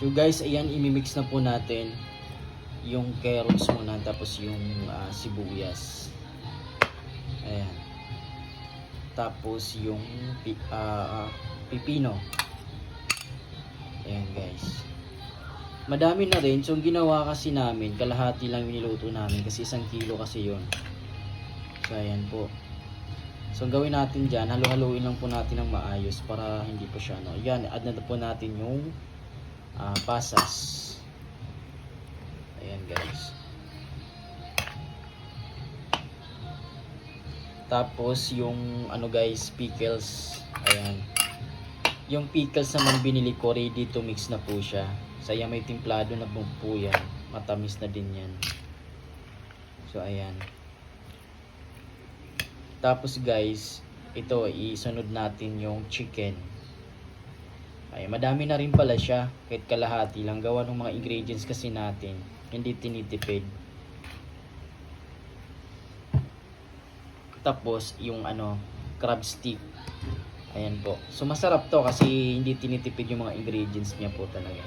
So guys, ayan, imimix na po natin yung carrots muna, tapos yung sibuyas. Ayan. Tapos yung pipino. Ayan guys. Madami na rin. So ginawa kasi namin, kalahati lang yung niluto namin kasi 1 kilo kasi yon. So ayan po. So gawin natin dyan, halu-haluin lang po natin ng maayos para hindi po siya Ayan, add na po natin yung pasas. Ayan guys. Tapos yung guys, pickles. Ayan. Yung pickles naman binili ko, ready to mix na po siya. Saya may timplado na po yan. Matamis na din yan. So ayan. Tapos guys, ito isunod natin yung chicken. Ay, madami na rin pala siya, kahit kalahati lang. Gawa ng mga ingredients kasi natin, hindi tinitipid. Tapos yung crab stick. Ayan po. So masarap to kasi hindi tinitipid yung mga ingredients niya po talaga.